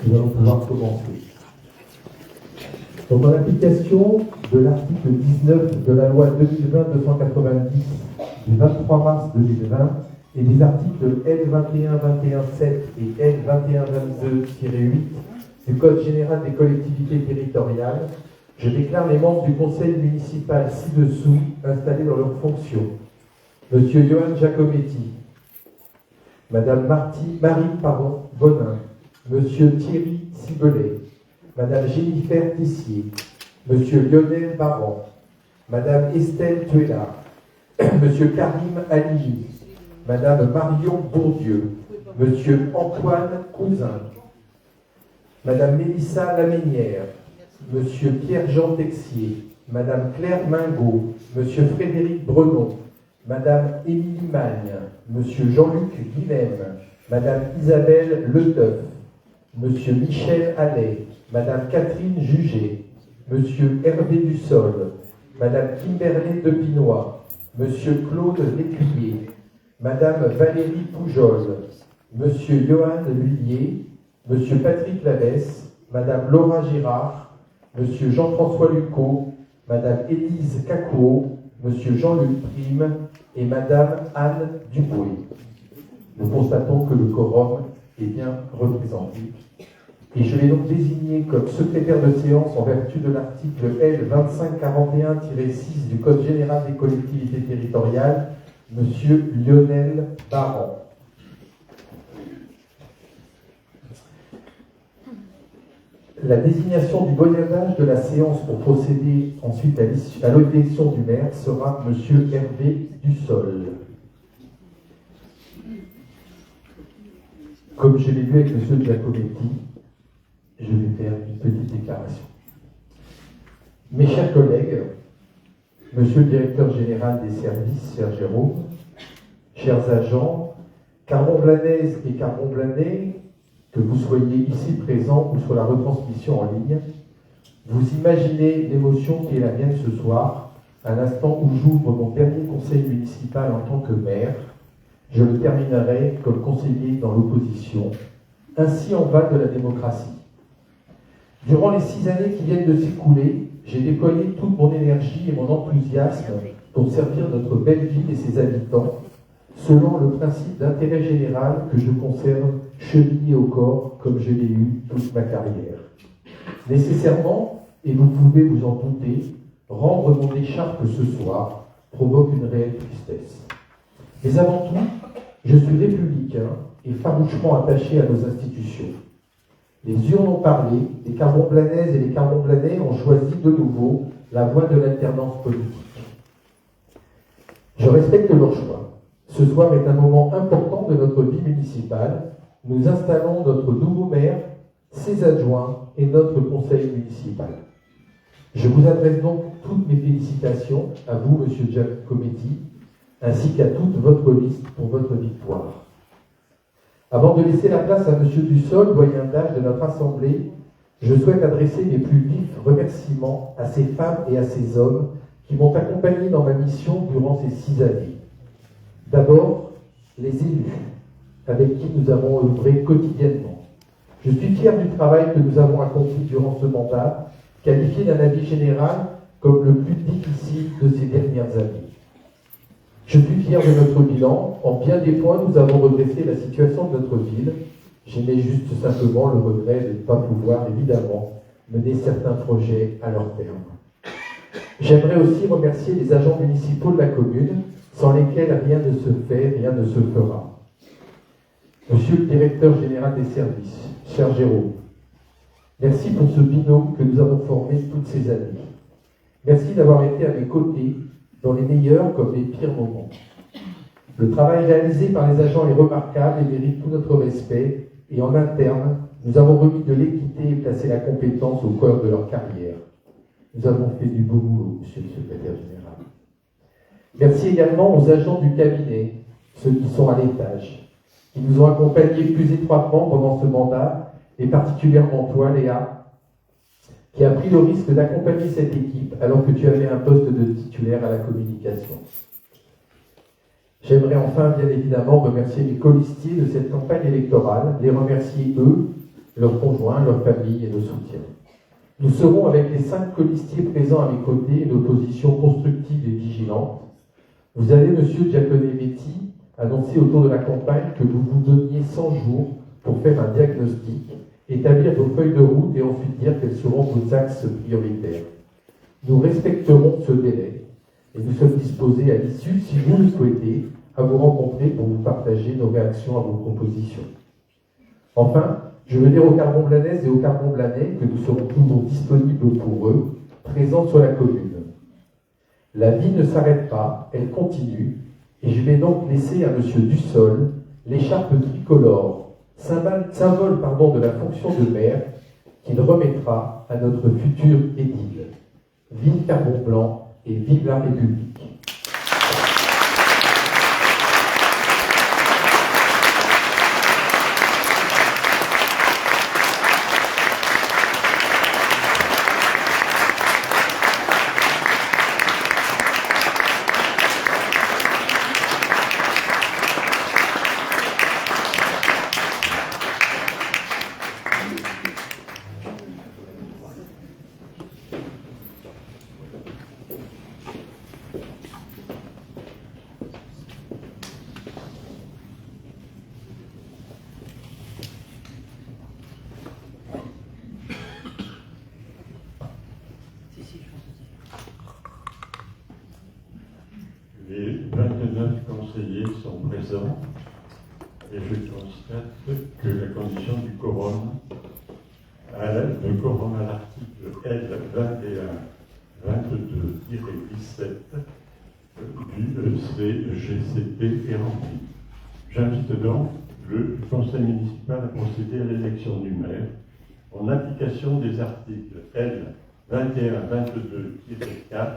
Nous allons pouvoir commencer. Donc, en application de l'article 19 de la loi 2020-290 du 23 mars 2020 et des articles L2121-7 et L2122-8 du Code général des collectivités territoriales, je déclare les membres du conseil municipal ci-dessous installés dans leurs fonctions. Monsieur Johan Giacometti, Madame Marie Bonin, Monsieur Thierry Cibelet, Madame Jennifer Tessier, Monsieur Lionel Barran, Madame Estelle Tuella, Monsieur Karim Ali, Madame Marion Bourdieu, Monsieur Antoine Cousin, Madame Mélissa Laménière, Monsieur Pierre-Jean Texier, Madame Claire Mingot, Monsieur Frédéric Brenon, Madame Émilie Magne, Monsieur Jean-Luc Guilhem, Madame Isabelle Leteuf, Monsieur Michel Allais, Madame Catherine Juget, Monsieur Hervé Dussol, Madame Kimberlé Depinois, Monsieur Claude Lécuyer, Madame Valérie Poujol, Monsieur Johan Lhuillier, Monsieur Patrick Lavesse, Madame Laura Girard, Monsieur Jean-François Lucot, Madame Élise Cacouot, Monsieur Jean-Luc Prime et Madame Anne Duboué. Nous constatons que le quorum est bien représenté. Et je l'ai donc désigné comme secrétaire de séance en vertu de l'article L2541-6 du Code général des collectivités territoriales, Monsieur Lionel Barran. La désignation du bonnet de la séance pour procéder ensuite à l'élection du maire sera Monsieur Hervé Dussol. Comme je l'ai vu avec Monsieur Giacometti, je vais faire une petite déclaration. Mes chers collègues, Monsieur le directeur général des services, cher Jérôme, chers agents, Carbon-Blanaise et Carbon-Blanais, que vous soyez ici présents ou sur la retransmission en ligne, vous imaginez l'émotion qui est la mienne ce soir, à l'instant où j'ouvre mon dernier conseil municipal en tant que maire. Je le terminerai comme conseiller dans l'opposition. Ainsi en va de la démocratie. Durant les 6 années qui viennent de s'écouler, j'ai déployé toute mon énergie et mon enthousiasme pour servir notre belle ville et ses habitants, selon le principe d'intérêt général que je conserve chevillé au corps comme je l'ai eu toute ma carrière. Nécessairement, et vous pouvez vous en douter, rendre mon écharpe ce soir provoque une réelle tristesse. Mais avant tout, je suis républicain et farouchement attaché à nos institutions. Les urnes ont parlé, les Carbon-Blanaises et les Carbon-Blanais ont choisi de nouveau la voie de l'alternance politique. Je respecte leur choix. Ce soir est un moment important de notre vie municipale. Nous installons notre nouveau maire, ses adjoints et notre conseil municipal. Je vous adresse donc toutes mes félicitations à vous, Monsieur Giacometti, ainsi qu'à toute votre liste pour votre victoire. Avant de laisser la place à Monsieur Dussol, doyen d'âge de notre Assemblée, je souhaite adresser mes plus vifs remerciements à ces femmes et à ces hommes qui m'ont accompagné dans ma mission durant ces 6 années. D'abord, les élus, avec qui nous avons œuvré quotidiennement. Je suis fier du travail que nous avons accompli durant ce mandat, qualifié d'un avis général comme le plus difficile de ces dernières années. Je suis fier de notre bilan. En bien des points, nous avons redressé la situation de notre ville. J'émets juste simplement le regret de ne pas pouvoir, évidemment, mener certains projets à leur terme. J'aimerais aussi remercier les agents municipaux de la commune, sans lesquels rien ne se fait, rien ne se fera. Monsieur le directeur général des services, cher Jérôme, merci pour ce binôme que nous avons formé toutes ces années. Merci d'avoir été à mes côtés dans les meilleurs comme les pires moments. Le travail réalisé par les agents est remarquable et mérite tout notre respect. Et en interne, nous avons remis de l'équité et placé la compétence au cœur de leur carrière. Nous avons fait du beau boulot, Monsieur le secrétaire général. Merci également aux agents du cabinet, ceux qui sont à l'étage, qui nous ont accompagnés plus étroitement pendant ce mandat, et particulièrement toi, Léa, qui a pris le risque d'accompagner cette équipe alors que tu avais un poste de titulaire à la communication. J'aimerais enfin, bien évidemment, remercier les colistiers de cette campagne électorale, les remercier eux, leurs conjoints, leurs familles et nos soutiens. Nous serons, avec les 5 colistiers présents à mes côtés, une opposition constructive et vigilante. Vous allez, monsieur Giacometti, annoncer autour de la campagne que vous vous donniez 100 jours pour faire un diagnostic, établir vos feuilles de route et ensuite dire quels seront vos axes prioritaires. Nous respecterons ce délai et nous sommes disposés à l'issue, si vous le souhaitez, à vous rencontrer pour vous partager nos réactions à vos propositions. Enfin, je veux dire aux Carbon-Blanaises et aux Carbon-Blanais que nous serons toujours disponibles pour eux, présents sur la commune. La vie ne s'arrête pas, elle continue, et je vais donc laisser à M. Dussol l'écharpe tricolore, symbole de la fonction de maire, qu'il remettra à notre futur édile. Vive Carbon-Blanc et vive la République. Les 29 conseillers sont présents et je constate que la condition du quorum à l'article L21-22-17 du CGCT est rempli. J'invite donc le conseil municipal à procéder à l'élection du maire en application des articles L21-22-4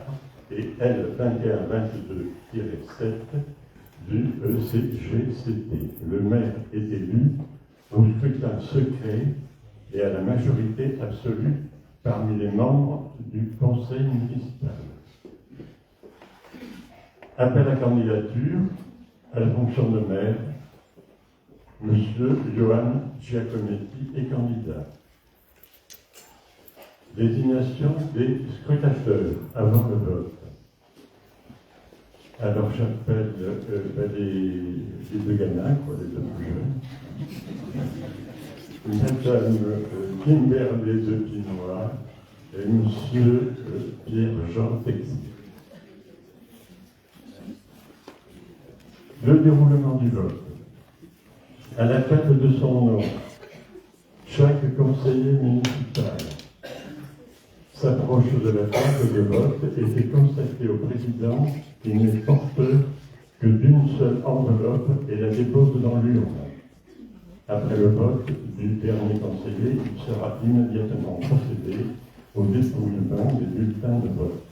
et L21-22-7 du CGCT. Le maire est élu au scrutin secret et à la majorité absolue parmi les membres du conseil municipal. Appel à candidature à la fonction de maire. Monsieur Johan Giacometti est candidat. Désignation des scrutateurs avant le vote. Alors j'appelle les deux gamins, les deux plus jeunes. Madame Kimberlé de Pinois et Monsieur Pierre-Jean Texier. Le déroulement du vote. À l'appel de son nom, chaque conseiller municipal s'approche de la table de vote et fait constater au président qu'il n'est porteur que d'une seule enveloppe et la dépose dans l'urne. Après le vote du dernier conseiller, il sera immédiatement procédé au dépouillement des bulletins de vote.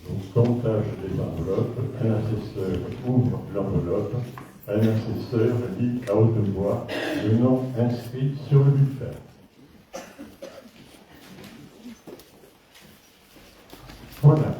Donc, comptage des enveloppes, un assesseur ouvre l'enveloppe, un assesseur lit à haute voix le nom inscrit sur le bulletin. Voilà.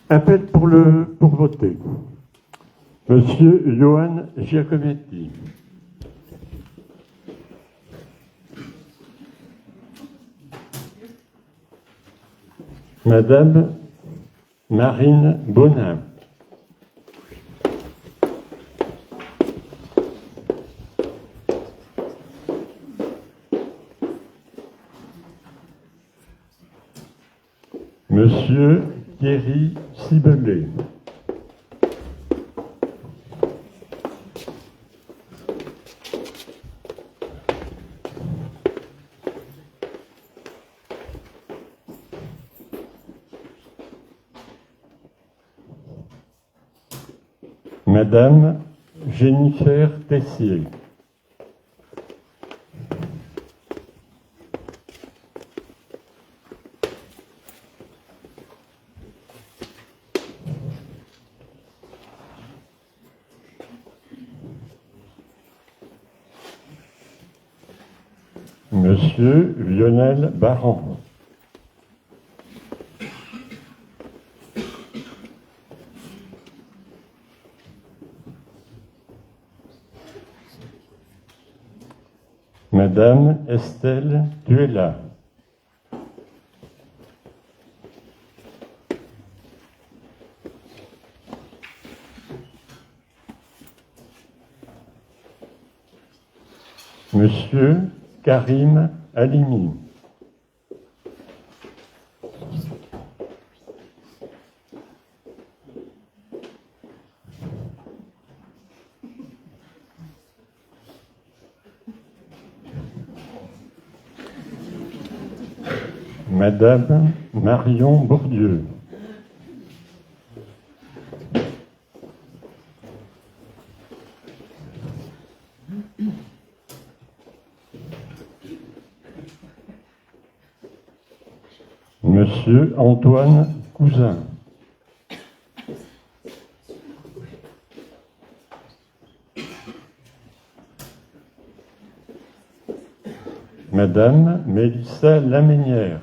Appel pour voter. Monsieur Johan Giacometti. Madame Marine Bonin. Monsieur Thierry Sibelé. Madame Jennifer Tessier. Monsieur Lionel Baran. Madame Estelle Tuella. Monsieur Karim Halimi. Madame Marion Bourdieu. Monsieur Antoine Cousin. Madame Mélissa Laménière.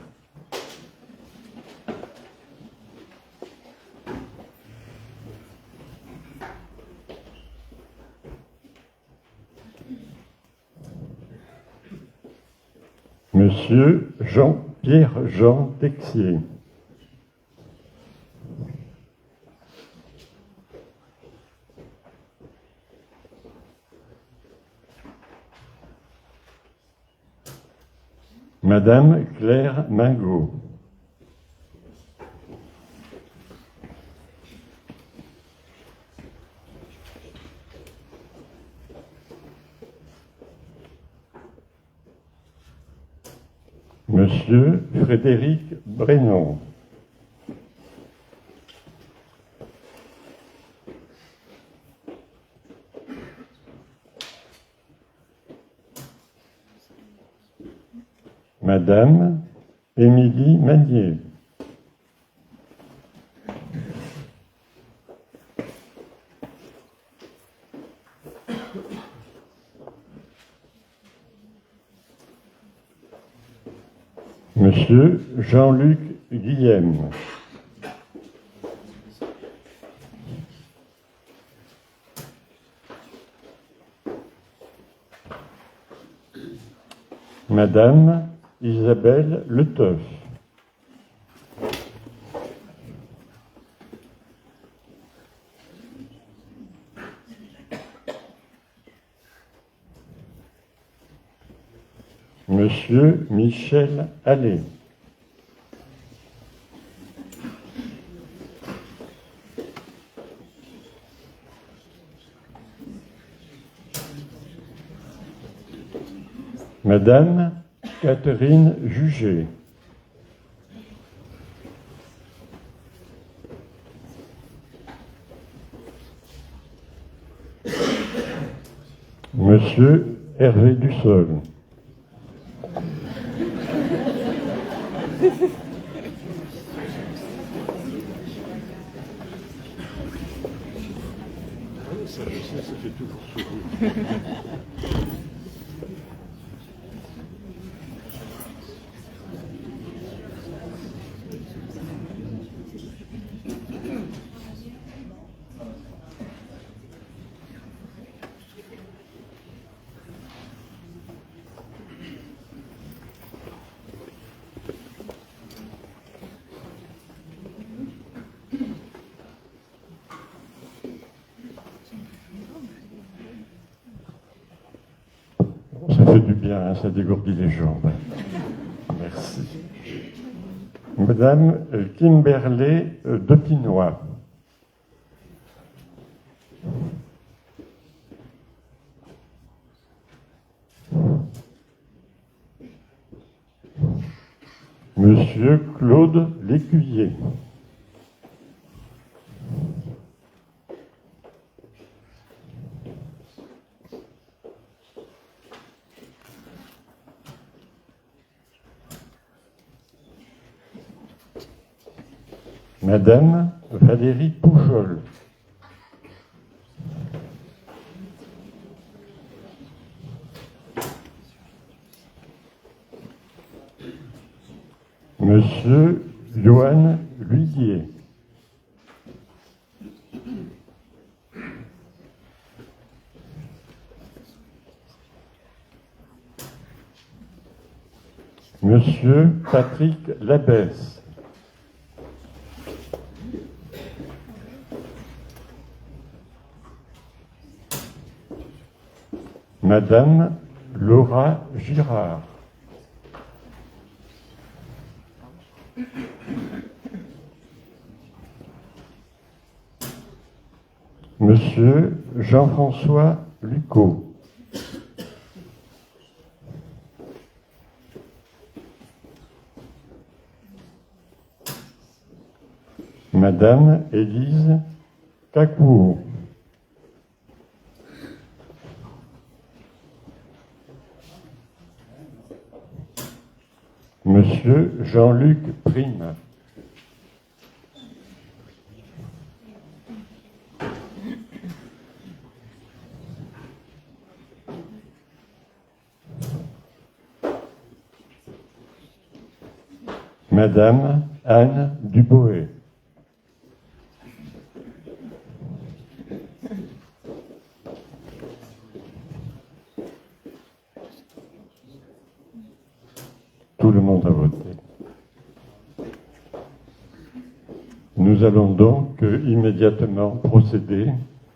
Monsieur Jean-Pierre-Jean Texier. Madame Claire Mingot. Monsieur Frédéric Brennan. Madame Émilie Magnier. Monsieur Jean-Luc Guillem. Madame Isabelle Leteuf. Monsieur Michel Allais. Madame Catherine Juget. Monsieur Hervé Dussol. Ça fait toujours sourire. Ça fait du bien, hein, ça dégourdit les jambes. Merci. Madame Kimberlé Dotinois. Monsieur Claude Lécuyer. Madame Valérie Poujol. Monsieur Johan Lhuillier. Monsieur Patrick Labesse. Madame Laura Girard. Monsieur Jean-François Lucot. Madame Élise Cacouo. Monsieur Jean-Luc Prime. Madame Anne Duboé. Tout le monde a voté. Nous allons donc immédiatement procéder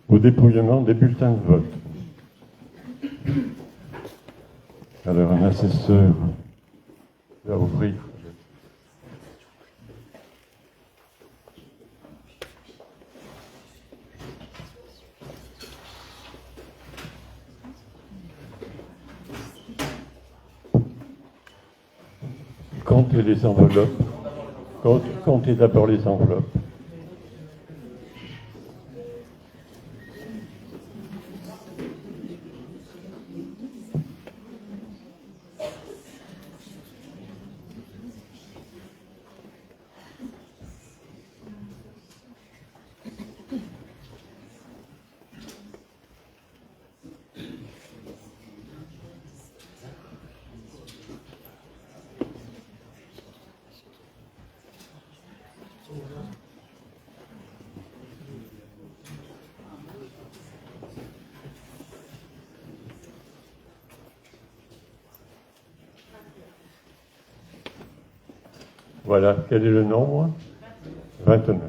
au dépouillement des bulletins de vote. Alors un assesseur va ouvrir. Comptez les enveloppes. Comptez d'abord les enveloppes. Voilà, quel est le nombre? 29.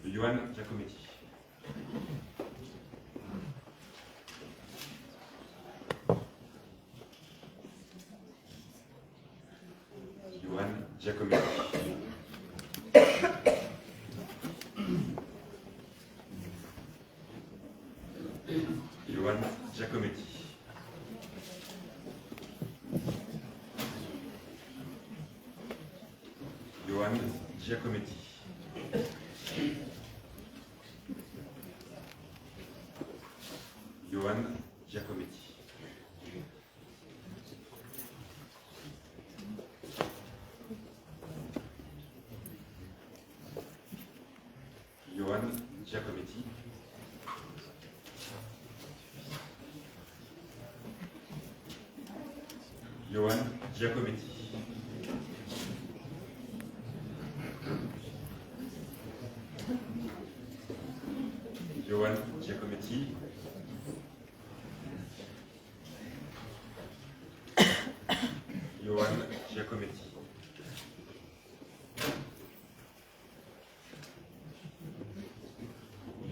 Johan Giacometti. Johan Giacometti. Johan Giacometti. Johan Giacometti. Johan Giacometti. Johan Giacometti. Johan Giacometti. Johan Giacometti. Johan Giacometti.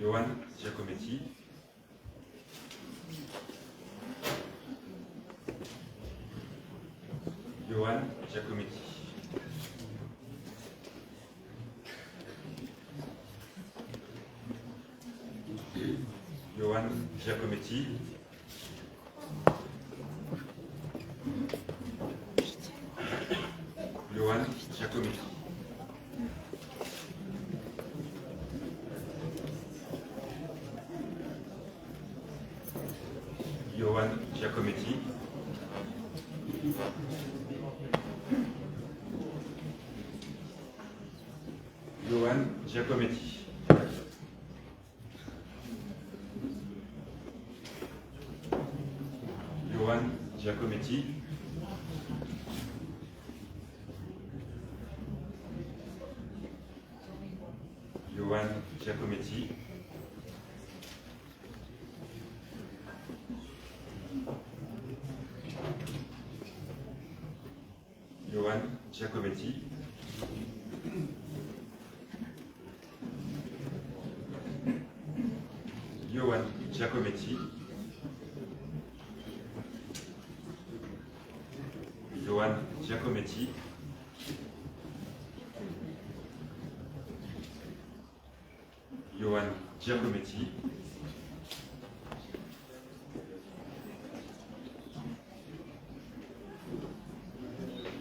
Johan Giacometti. Johan Giacometti. Johan Giacometti. Johan Giacometti. Johan Giacometti. Johan Giacometti. Johan Giacometti. Johan Giacometti. Johan Giacometti. Johan Giacometti. Johan Giacometti. Johan Giacometti.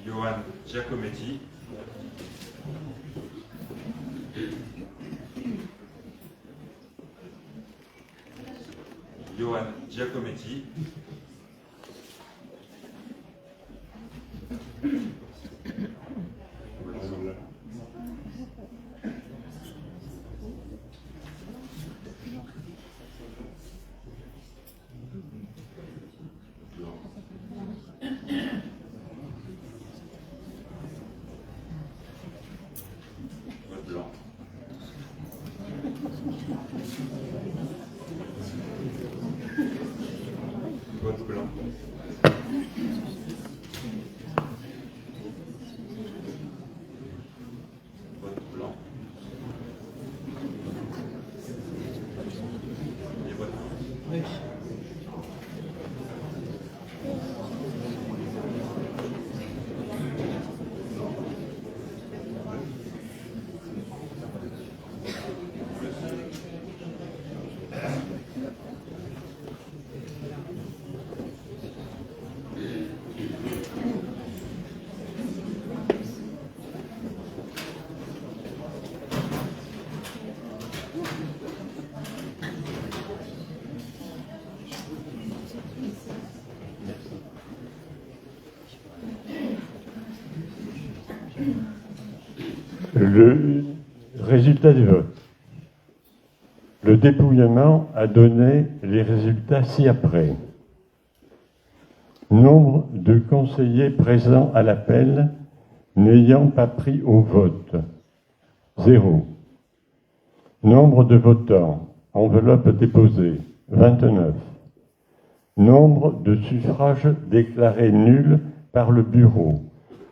Johan Giacometti. Johan Giacometti. Vote blanc. Vote blanc. Vote blanc. Et vote blanc. Le résultat du vote. Le dépouillement a donné les résultats ci-après. Nombre de conseillers présents à l'appel n'ayant pas pris au vote, 0. Nombre de votants, enveloppe déposée, 29. Nombre de suffrages déclarés nuls par le bureau,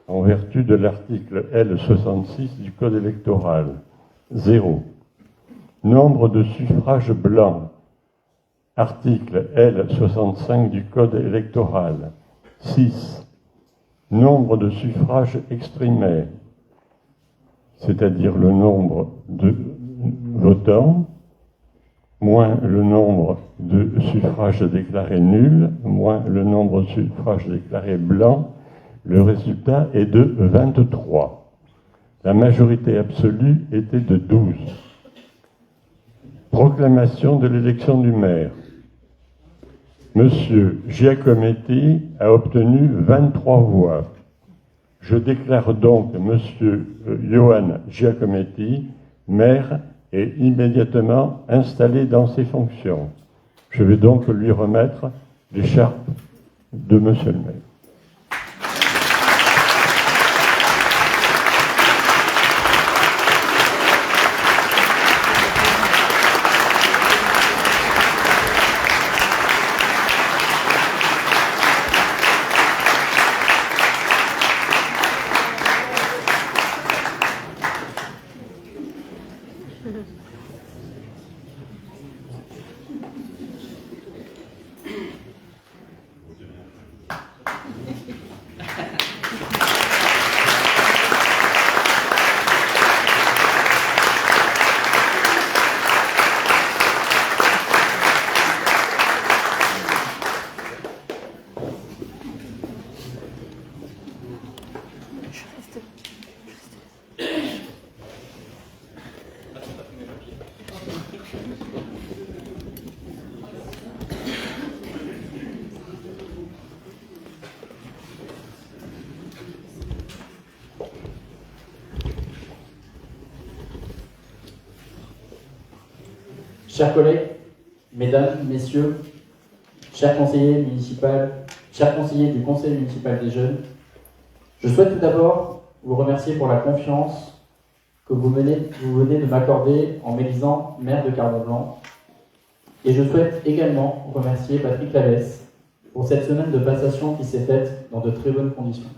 en vertu de l'article L66 du Code électoral, 0. Nombre de suffrages blancs, article L65 du Code électoral, 6. Nombre de suffrages exprimés, c'est-à-dire le nombre de votants, moins le nombre de suffrages déclarés nuls, moins le nombre de suffrages déclarés blancs, le résultat est de 23. La majorité absolue était de 12. Proclamation de l'élection du maire. Monsieur Giacometti a obtenu 23 voix. Je déclare donc Monsieur Johan Giacometti maire et immédiatement installé dans ses fonctions. Je vais donc lui remettre l'écharpe de Monsieur le maire. Chers collègues, mesdames, messieurs, chers conseillers du Conseil municipal des jeunes, je souhaite tout d'abord vous remercier pour la confiance que vous venez de m'accorder en m'élisant maire de Carbon-Blanc. Et je souhaite également remercier Patrick Lavesse pour cette semaine de passation qui s'est faite dans de très bonnes conditions.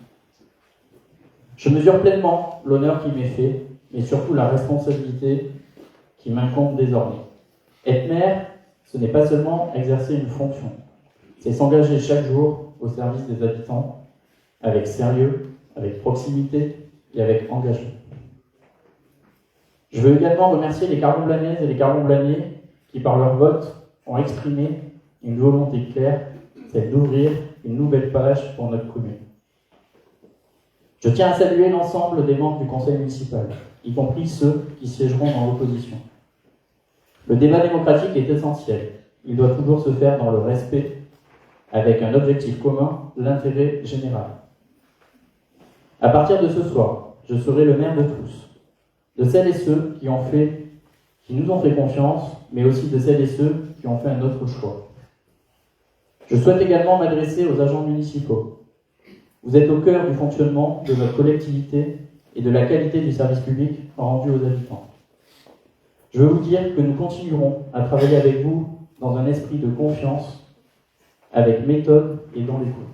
Je mesure pleinement l'honneur qui m'est fait, mais surtout la responsabilité qui m'incombe désormais. Être maire, ce n'est pas seulement exercer une fonction, c'est s'engager chaque jour au service des habitants, avec sérieux, avec proximité et avec engagement. Je veux également remercier les Carbon-Blanaises et les Carbon-Blanais qui, par leur vote, ont exprimé une volonté claire, celle d'ouvrir une nouvelle page pour notre commune. Je tiens à saluer l'ensemble des membres du conseil municipal, y compris ceux qui siégeront dans l'opposition. Le débat démocratique est essentiel. Il doit toujours se faire dans le respect, avec un objectif commun, l'intérêt général. À partir de ce soir, je serai le maire de tous, de celles et ceux qui nous ont fait confiance, mais aussi de celles et ceux qui ont fait un autre choix. Je souhaite également m'adresser aux agents municipaux. Vous êtes au cœur du fonctionnement de notre collectivité et de la qualité du service public rendu aux habitants. Je veux vous dire que nous continuerons à travailler avec vous dans un esprit de confiance, avec méthode et dans l'écoute.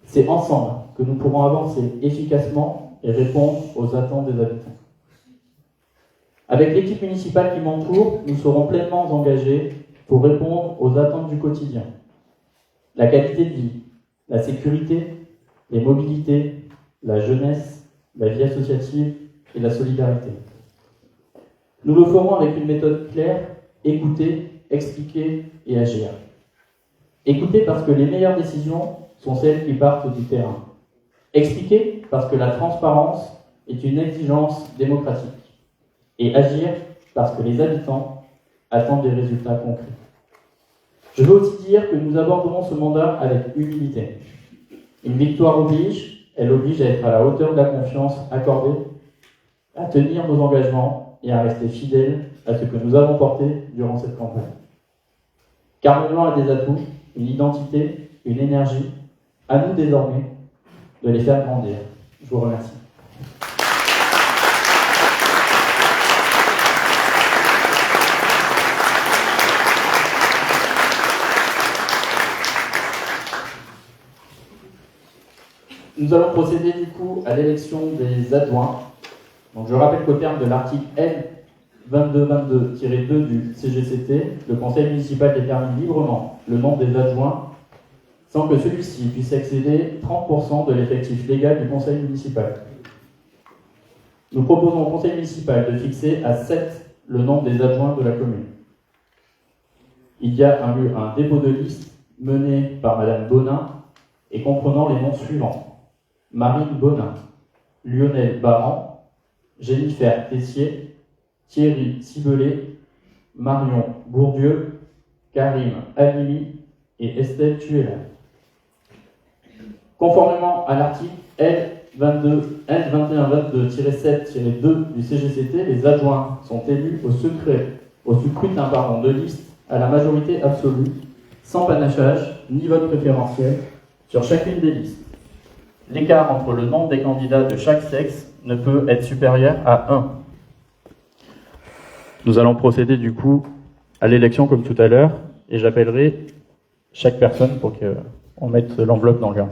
C'est ensemble que nous pourrons avancer efficacement et répondre aux attentes des habitants. Avec l'équipe municipale qui m'entoure, nous serons pleinement engagés pour répondre aux attentes du quotidien. La qualité de vie, la sécurité, les mobilités, la jeunesse, la vie associative et la solidarité. Nous le ferons avec une méthode claire, écouter, expliquer et agir. Écouter parce que les meilleures décisions sont celles qui partent du terrain. Expliquer parce que la transparence est une exigence démocratique. Et agir parce que les habitants attendent des résultats concrets. Je veux aussi dire que nous aborderons ce mandat avec humilité. Une victoire oblige, elle oblige à être à la hauteur de la confiance accordée, à tenir nos engagements et à rester fidèles à ce que nous avons porté durant cette campagne. Carbon-Blanc a des atouts, une identité, une énergie. À nous désormais de les faire grandir. Je vous remercie. Nous allons procéder du coup à l'élection des adjoints. Donc je rappelle qu'au terme de l'article L2222-2 du CGCT, le conseil municipal détermine librement le nombre des adjoints sans que celui-ci puisse excéder 30% de l'effectif légal du conseil municipal. Nous proposons au conseil municipal de fixer à 7 le nombre des adjoints de la commune. Il y a eu un dépôt de liste mené par Madame Bonin et comprenant les noms suivants: Marine Bonin, Lionel Baran, Jennifer Tessier, Thierry Sibelé, Marion Bourdieu, Karim Halimi et Estelle Tuella. Conformément à l'article L2122-7-2 du CGCT, les adjoints sont élus au scrutin de liste à la majorité absolue, sans panachage ni vote préférentiel sur chacune des listes. L'écart entre le nombre des candidats de chaque sexe ne peut être supérieur à 1. Nous allons procéder du coup à l'élection comme tout à l'heure, et j'appellerai chaque personne pour qu'on mette l'enveloppe dans le gars.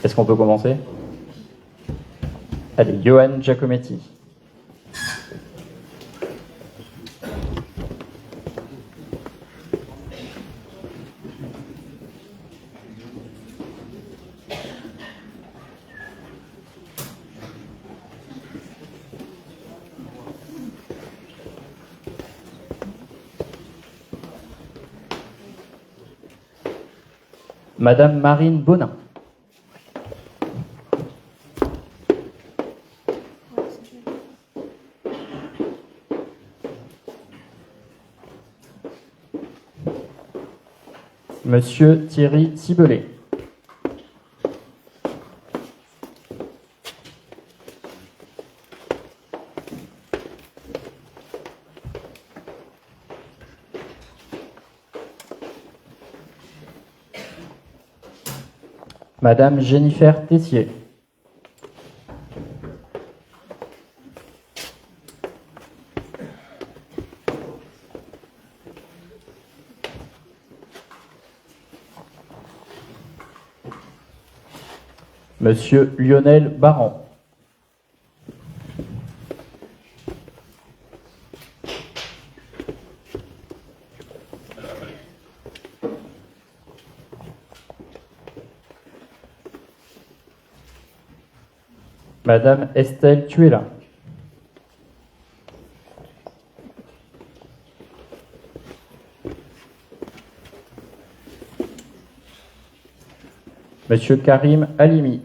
Est-ce qu'on peut commencer? Allez, Johan Giacometti. Madame Marine Bonin. Monsieur Thierry Cibelet. Madame Jennifer Tessier. Monsieur Lionel Baran. Madame Estelle Tuella. Monsieur Karim Halimi.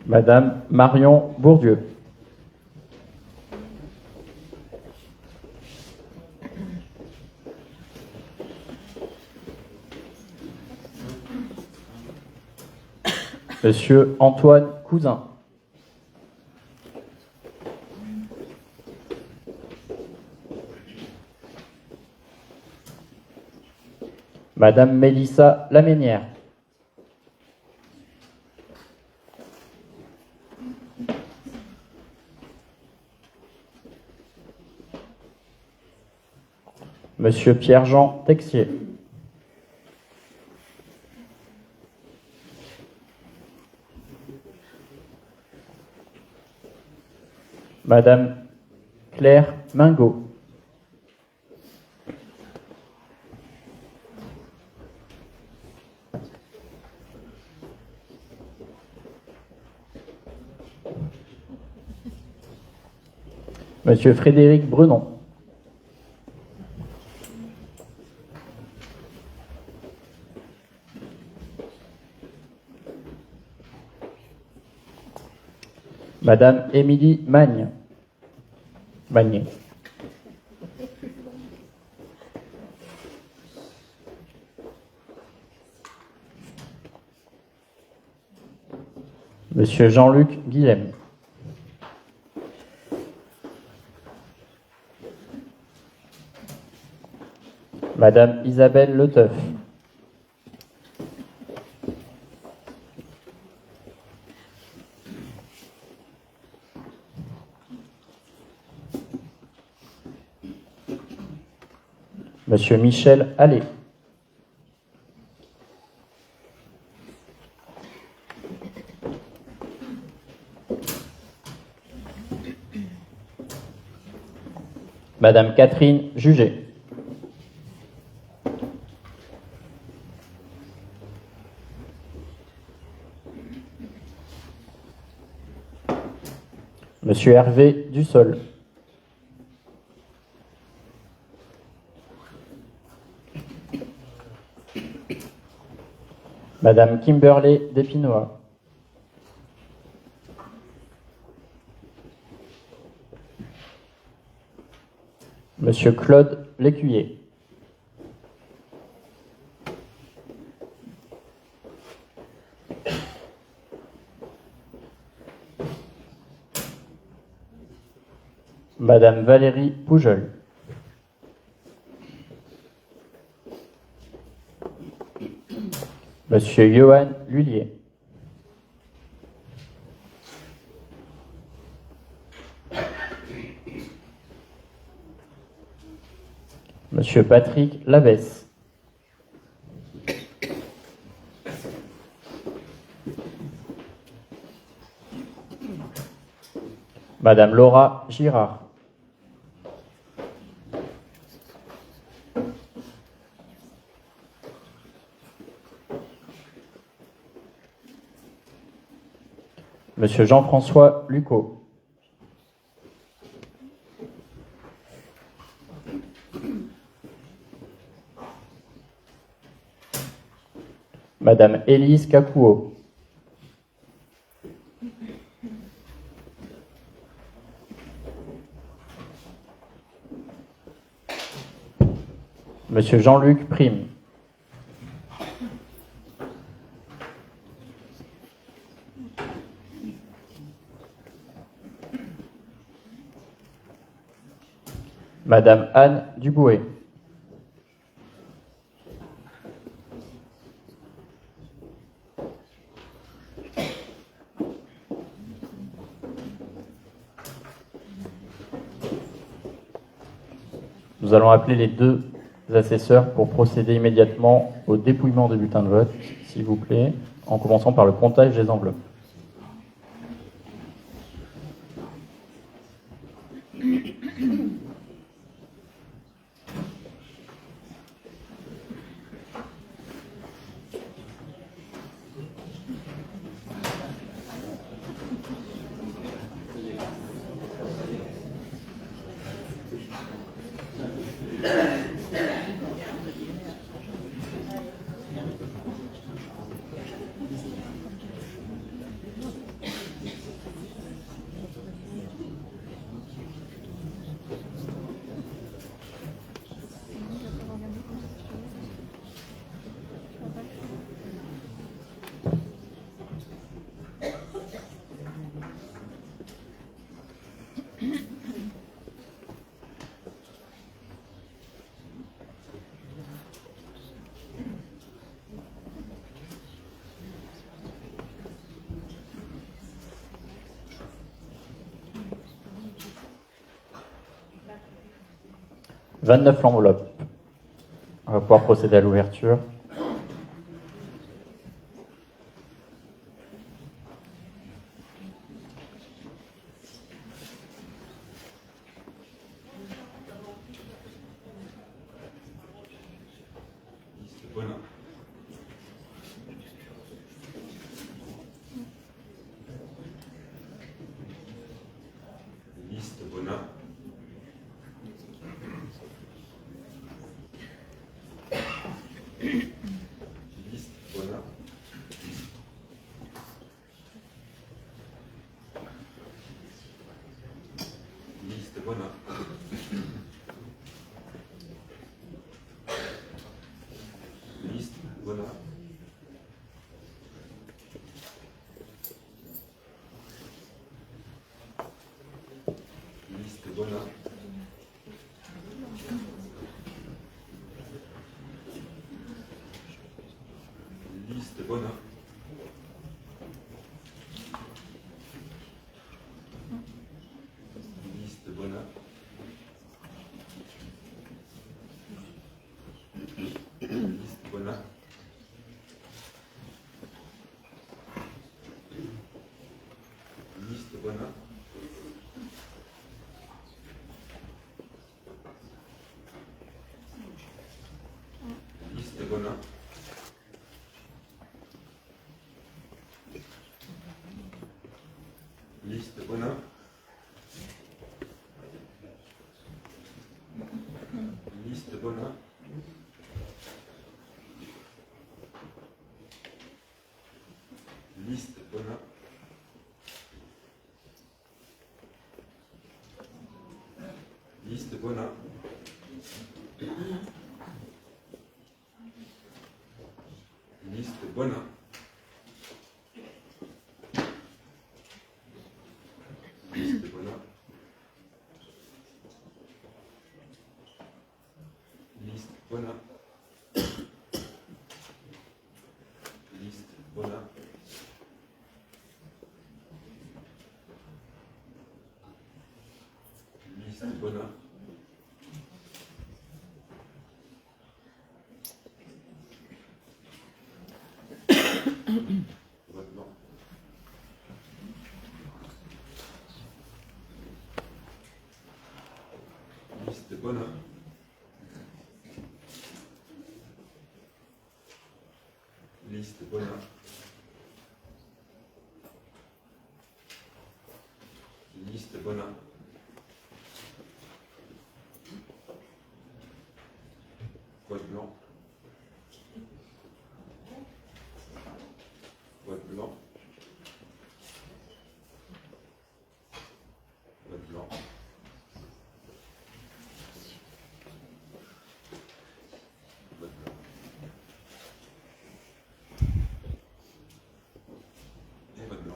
Madame Marion Bourdieu. Monsieur Antoine Cousin. Madame Mélissa Laménière. Monsieur Pierre-Jean Texier. Madame Claire Mingot. Monsieur Frédéric Brenon. Madame Émilie Magne. Magnier. Monsieur Jean-Luc Guillem. Madame Isabelle Leteuf. Monsieur Michel Allais. Madame Catherine Jugé. Monsieur Hervé Dussol. Madame Kimberley Despinois. Monsieur Claude Lécuyer. Madame Valérie Poujol. Monsieur Johan Lullier. Monsieur Patrick Labesse. Madame Laura Girard. Monsieur Jean-François Lucot. Madame Élise Cacouot. Monsieur Jean-Luc Prime. Madame Anne Dubouet. Nous allons appeler les deux assesseurs pour procéder immédiatement au dépouillement des bulletins de vote, s'il vous plaît, en commençant par le comptage des enveloppes. « 29 l'enveloppe. On va pouvoir procéder à l'ouverture. Liste Bonin. Liste Bonin. Liste Bonin. Liste Bonin. Liste Bonin. Liste Bonin. Liste Bonin. Liste Bonin. Liste Bonin. Liste Bonin. Liste Bonin. Liste Bonin. Liste Bonin. Liste Bonin. Liste Bonin. Liste Bonin. Liste Bonin. Liste Bonin. Liste Bonin. Bonin. Liste Bonin. Liste Bonin. Vote blanc. Vote blanc. Vote blanc. Vote blanc. Et vote blanc.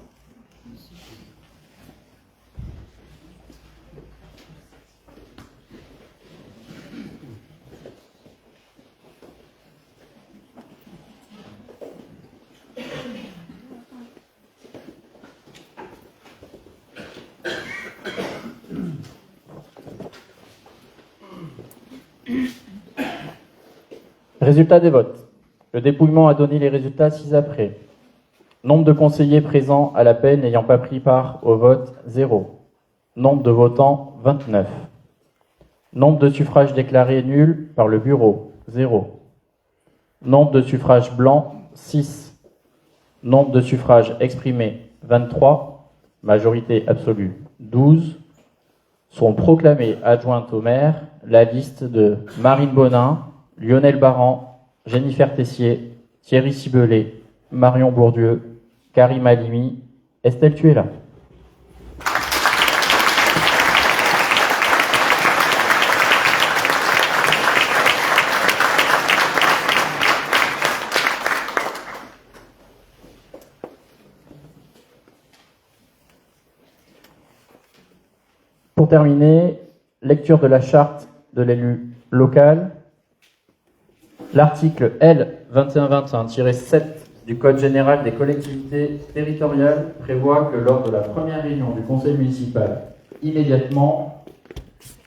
Résultat des votes. Le dépouillement a donné les résultats ci-après. Nombre de conseillers présents à l'appel n'ayant pas pris part au vote, 0. Nombre de votants, 29. Nombre de suffrages déclarés nuls par le bureau, 0. Nombre de suffrages blancs, 6. Nombre de suffrages exprimés, 23. Majorité absolue, 12. Sont proclamées adjointes au maire la liste de Marine Bonin, Lionel Baran, Jennifer Tessier, Thierry Sibelé, Marion Bourdieu, Karim Halimi, Estelle Tuella. Pour terminer, lecture de la charte de l'élu local. L'article L. 2121-7 du Code général des collectivités territoriales prévoit que lors de la première réunion du conseil municipal, immédiatement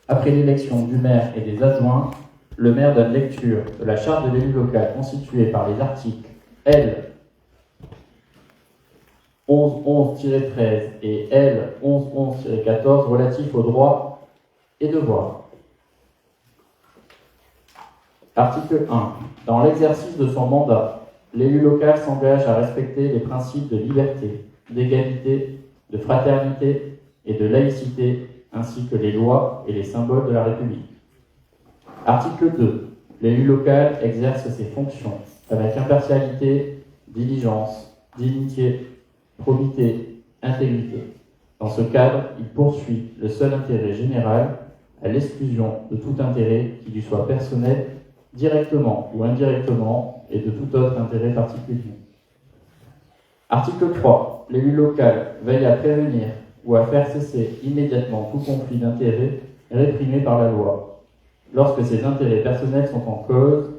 après l'élection du maire et des adjoints, le maire donne lecture de la charte de l'élu local constituée par les articles L. 1111-13 et L. 1111-14 relatifs aux droits et devoirs. Article 1. Dans l'exercice de son mandat, l'élu local s'engage à respecter les principes de liberté, d'égalité, de fraternité et de laïcité, ainsi que les lois et les symboles de la République. Article 2. L'élu local exerce ses fonctions avec impartialité, diligence, dignité, probité, intégrité. Dans ce cadre, il poursuit le seul intérêt général à l'exclusion de tout intérêt qui lui soit personnel, directement ou indirectement, et de tout autre intérêt particulier. Article 3. L'élu local veille à prévenir ou à faire cesser immédiatement tout conflit d'intérêts réprimé par la loi, lorsque ses intérêts personnels sont en cause,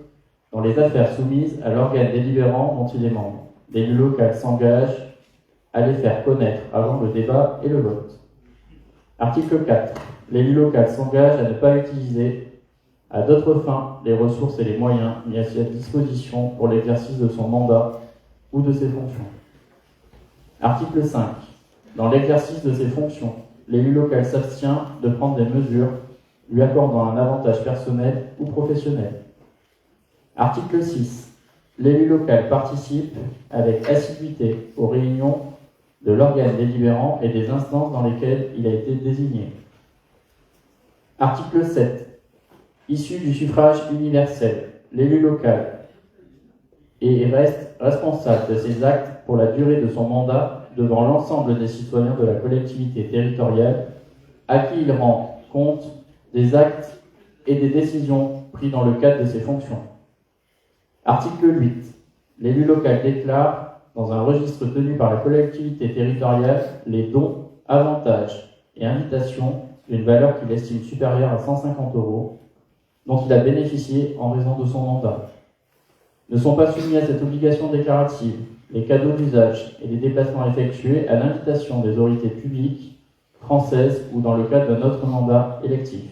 dans les affaires soumises à l'organe délibérant dont il est membre. L'élu local s'engage à les faire connaître avant le débat et le vote. Article 4. L'élu local s'engage à ne pas utiliser à d'autres fins les ressources et les moyens mis à sa disposition pour l'exercice de son mandat ou de ses fonctions. Article 5. Dans l'exercice de ses fonctions, l'élu local s'abstient de prendre des mesures lui accordant un avantage personnel ou professionnel. Article 6. L'élu local participe avec assiduité aux réunions de l'organe délibérant et des instances dans lesquelles il a été désigné. Article 7. Issu du suffrage universel, l'élu local reste responsable de ses actes pour la durée de son mandat devant l'ensemble des citoyens de la collectivité territoriale à qui il rend compte des actes et des décisions prises dans le cadre de ses fonctions. Article 8. L'élu local déclare dans un registre tenu par la collectivité territoriale les dons, avantages et invitations d'une valeur qu'il estime supérieure à 150 € dont il a bénéficié en raison de son mandat. Ne sont pas soumis à cette obligation déclarative les cadeaux d'usage et les déplacements effectués à l'invitation des autorités publiques françaises ou dans le cadre d'un autre mandat électif.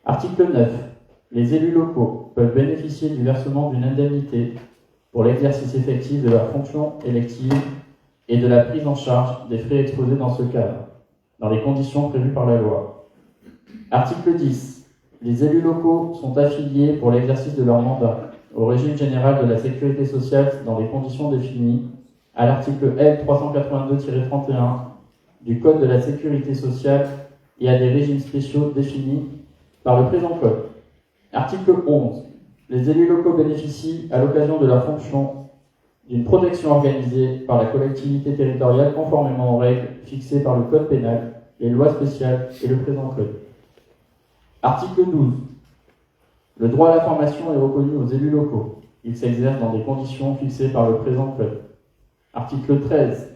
Article 9. Les élus locaux peuvent bénéficier du versement d'une indemnité pour l'exercice effectif de leur fonction élective et de la prise en charge des frais exposés dans ce cadre, dans les conditions prévues par la loi. Article 10. les élus locaux sont affiliés pour l'exercice de leur mandat au régime général de la sécurité sociale dans les conditions définies à l'article L. 382-31 du Code de la sécurité sociale et à des régimes spéciaux définis par le présent Code. Article 11. Les élus locaux bénéficient, à l'occasion de leur fonction, d'une protection organisée par la collectivité territoriale conformément aux règles fixées par le Code pénal, les lois spéciales et le présent Code. Article 12. Le droit à la formation est reconnu aux élus locaux. Il s'exerce dans des conditions fixées par le présent Code. Article 13.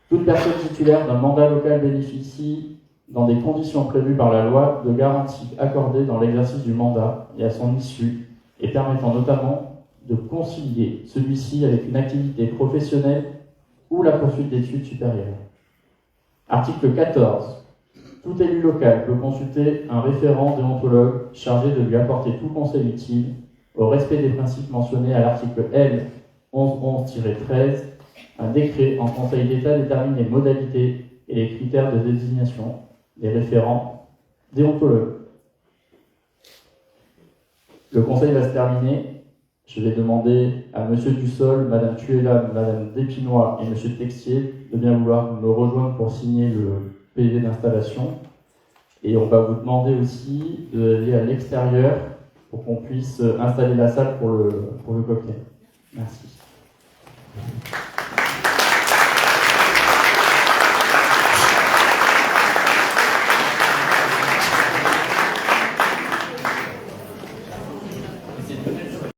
Toute personne titulaire d'un mandat local bénéficie, dans des conditions prévues par la loi, de garanties accordées dans l'exercice du mandat et à son issue, et permettant notamment de concilier celui-ci avec une activité professionnelle ou la poursuite d'études supérieures. Article 14. Tout élu local peut consulter un référent déontologue chargé de lui apporter tout conseil utile au respect des principes mentionnés à l'article L. 1111-13. Un décret en Conseil d'État détermine les modalités et les critères de désignation des référents déontologues. Le conseil va se terminer. Je vais demander à M. Dussol, Mme Tuella, Mme Despinois et M. Texier de bien vouloir me rejoindre pour signer le PV d'installation. Et on va vous demander aussi d'aller à l'extérieur pour qu'on puisse installer la salle pour le cocktail. Merci.